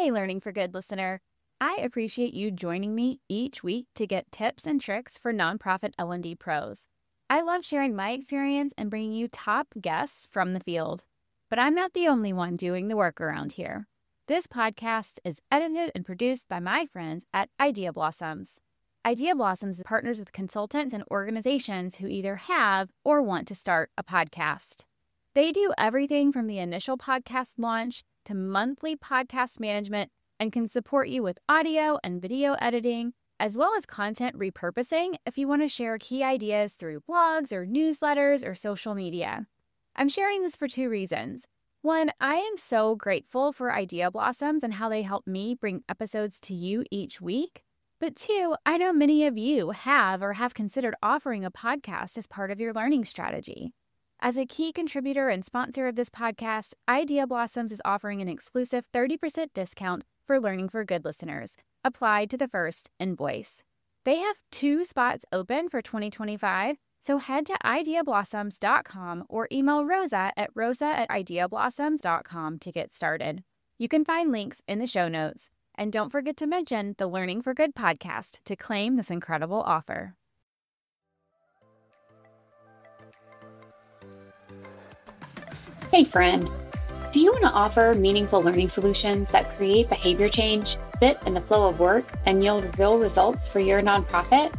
Hey, Learning for Good listener. I appreciate you joining me each week to get tips and tricks for nonprofit L&D pros. I love sharing my experience and bringing you top guests from the field. But I'm not the only one doing the work around here. This podcast is edited and produced by my friends at Idea Blossoms. Idea Blossoms partners with consultants and organizations who either have or want to start a podcast. They do everything from the initial podcast launch to monthly podcast management and can support you with audio and video editing, as well as content repurposing if you want to share key ideas through blogs or newsletters or social media. I'm sharing this for two reasons. One, I am so grateful for Idea Blossoms and how they help me bring episodes to you each week. But two, I know many of you have or have considered offering a podcast as part of your learning strategy. As a key contributor and sponsor of this podcast, Idea Blossoms is offering an exclusive 30% discount for Learning for Good listeners, applied to the first invoice. They have 2 spots open for 2025, so head to ideablossoms.com or email Rosa at ideablossoms.com to get started. You can find links in the show notes. And don't forget to mention the Learning for Good podcast to claim this incredible offer. Hey friend, do you want to offer meaningful learning solutions that create behavior change, fit in the flow of work, and yield real results for your nonprofit?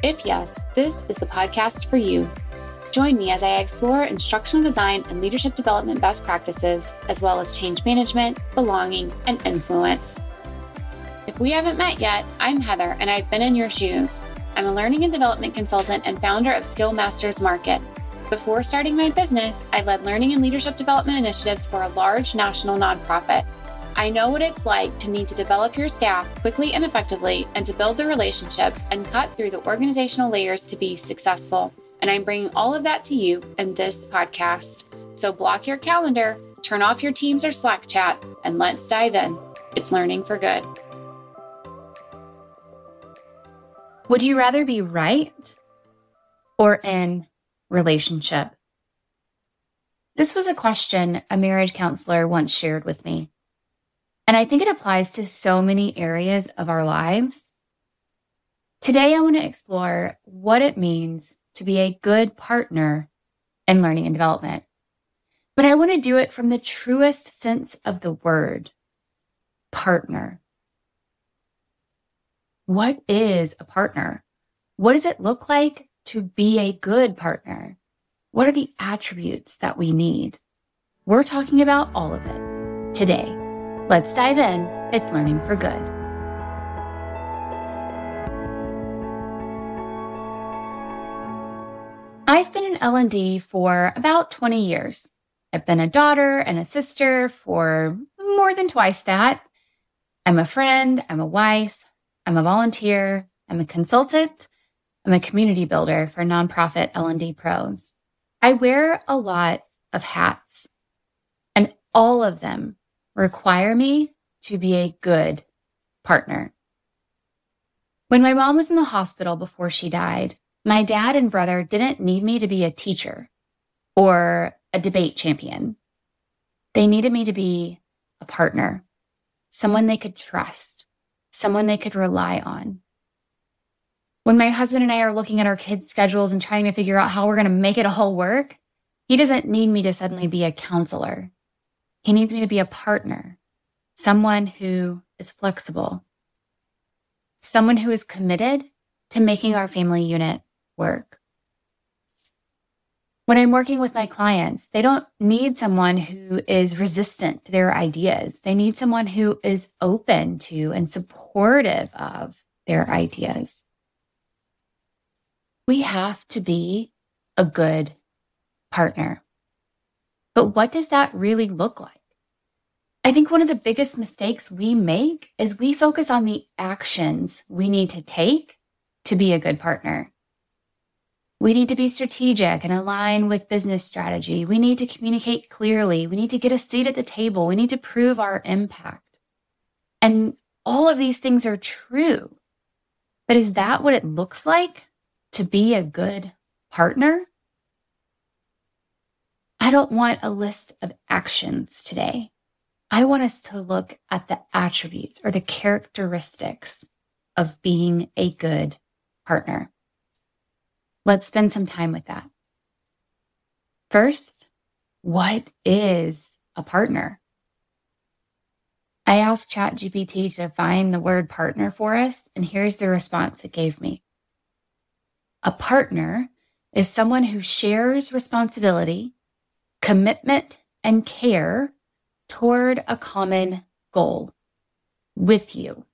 If yes, this is the podcast for you. Join me as I explore instructional design and leadership development best practices, as well as change management, belonging, and influence. If we haven't met yet, I'm Heather, and I've been in your shoes. I'm a learning and development consultant and founder of Skill Masters Market. Before starting my business, I led learning and leadership development initiatives for a large national nonprofit. I know what it's like to need to develop your staff quickly and effectively and to build the relationships and cut through the organizational layers to be successful. And I'm bringing all of that to you in this podcast. So block your calendar, turn off your Teams or Slack chat, and let's dive in. It's Learning for Good. Would you rather be right or in relationship? This was a question a marriage counselor once shared with me. And I think it applies to so many areas of our lives. Today, I want to explore what it means to be a good partner in learning and development. But I want to do it from the truest sense of the word, partner. What is a partner? What does it look like to be a good partner? What are the attributes that we need? We're talking about all of it today. Let's dive in. It's Learning for Good. I've been in L&D for about 20 years. I've been a daughter and a sister for more than twice that. I'm a friend, I'm a wife, I'm a volunteer, I'm a consultant, I'm a community builder for nonprofit L&D pros. I wear a lot of hats, and all of them require me to be a good partner. When my mom was in the hospital before she died, my dad and brother didn't need me to be a teacher or a debate champion. They needed me to be a partner, someone they could trust, someone they could rely on. When my husband and I are looking at our kids' schedules and trying to figure out how we're going to make it all work, he doesn't need me to suddenly be a counselor. He needs me to be a partner, someone who is flexible, someone who is committed to making our family unit work. When I'm working with my clients, they don't need someone who is resistant to their ideas. They need someone who is open to and supportive of their ideas. We have to be a good partner. But what does that really look like? I think one of the biggest mistakes we make is we focus on the actions we need to take to be a good partner. We need to be strategic and align with business strategy. We need to communicate clearly. We need to get a seat at the table. We need to prove our impact. And all of these things are true. But is that what it looks like to be a good partner? I don't want a list of actions today. I want us to look at the attributes or the characteristics of being a good partner. Let's spend some time with that. First, what is a partner? I asked ChatGPT to find the word partner for us, and here's the response it gave me. A partner is someone who shares responsibility, commitment, and care toward a common goal with you,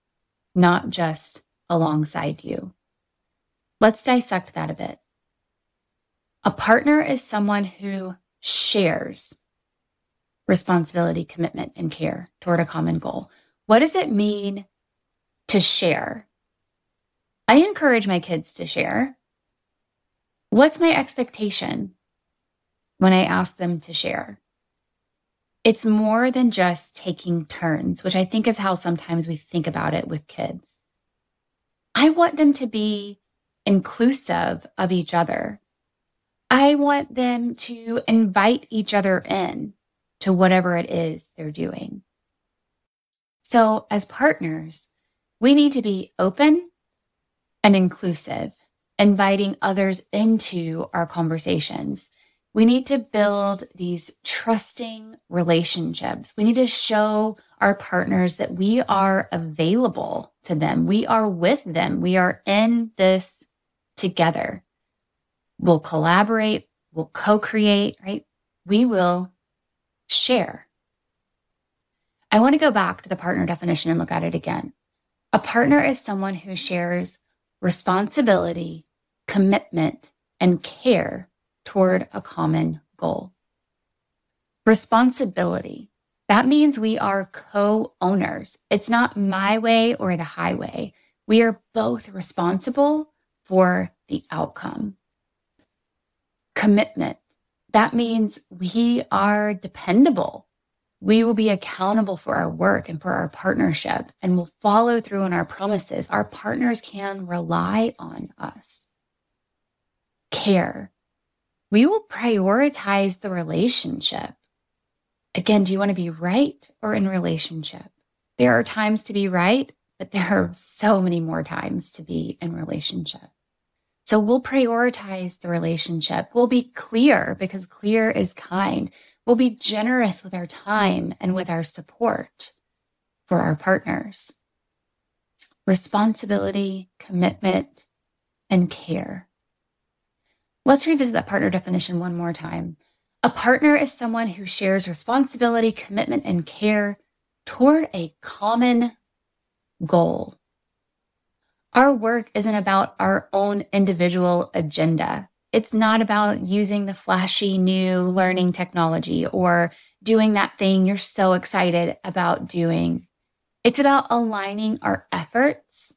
not just alongside you. Let's dissect that a bit. A partner is someone who shares responsibility, commitment, and care toward a common goal. What does it mean to share? I encourage my kids to share. What's my expectation when I ask them to share? It's more than just taking turns, which I think is how sometimes we think about it with kids. I want them to be inclusive of each other. I want them to invite each other in to whatever it is they're doing. So as partners, we need to be open and inclusive, inviting others into our conversations. We need to build these trusting relationships. We need to show our partners that we are available to them. We are with them. We are in this together. We'll collaborate. We'll co-create, right? We will share. I want to go back to the partner definition and look at it again. A partner is someone who shares responsibility, commitment, and care toward a common goal. Responsibility. That means we are co-owners. It's not my way or the highway. We are both responsible for the outcome. Commitment. That means we are dependable. We will be accountable for our work and for our partnership, and will follow through on our promises. Our partners can rely on us. Care. We will prioritize the relationship. Again, do you want to be right or in relationship? There are times to be right, but there are so many more times to be in relationship. So we'll prioritize the relationship. We'll be clear because clear is kind. We'll be generous with our time and with our support for our partners. Responsibility, commitment, and care. Let's revisit that partner definition one more time. A partner is someone who shares responsibility, commitment, and care toward a common goal. Our work isn't about our own individual agenda. It's not about using the flashy new learning technology or doing that thing you're so excited about doing. It's about aligning our efforts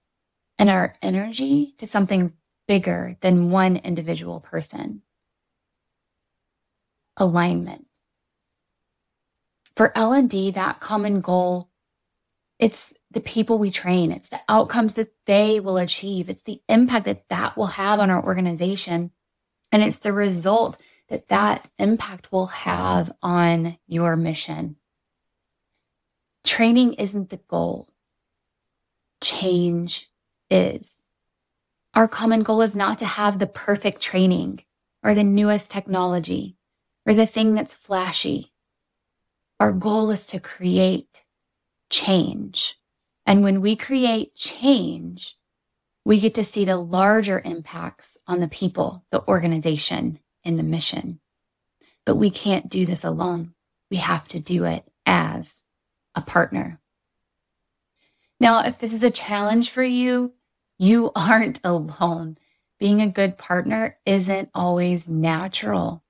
and our energy to something bigger than one individual person. Alignment. For L&D, that common goal, it's the people we train. It's the outcomes that they will achieve. It's the impact that that will have on our organization. And it's the result that that impact will have on your mission. Training isn't the goal. Change is. Our common goal is not to have the perfect training or the newest technology or the thing that's flashy. Our goal is to create change. And when we create change, we get to see the larger impacts on the people, the organization, and the mission. But we can't do this alone. We have to do it as a partner. Now, if this is a challenge for you, you aren't alone. Being a good partner isn't always natural.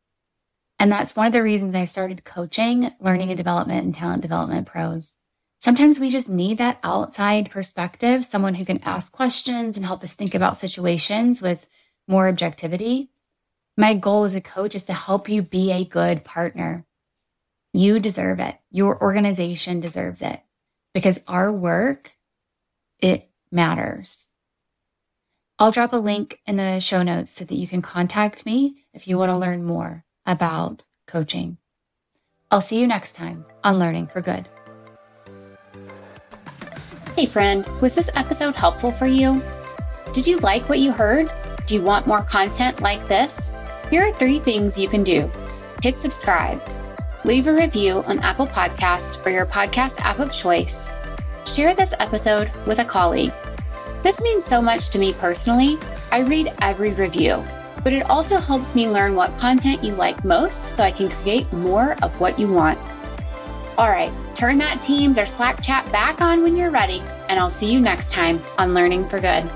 And that's one of the reasons I started coaching, learning and development, and talent development pros. Sometimes we just need that outside perspective, someone who can ask questions and help us think about situations with more objectivity. My goal as a coach is to help you be a good partner. You deserve it. Your organization deserves it because our work, it matters. I'll drop a link in the show notes so that you can contact me if you want to learn more about coaching. I'll see you next time on Learning for Good. Hey friend, was this episode helpful for you? Did you like what you heard? Do you want more content like this? Here are 3 things you can do. Hit subscribe. Leave a review on Apple Podcasts or your podcast app of choice. Share this episode with a colleague. This means so much to me personally. I read every review, but it also helps me learn what content you like most so I can create more of what you want. All right, turn that Teams or Slack chat back on when you're ready, and I'll see you next time on Learning for Good.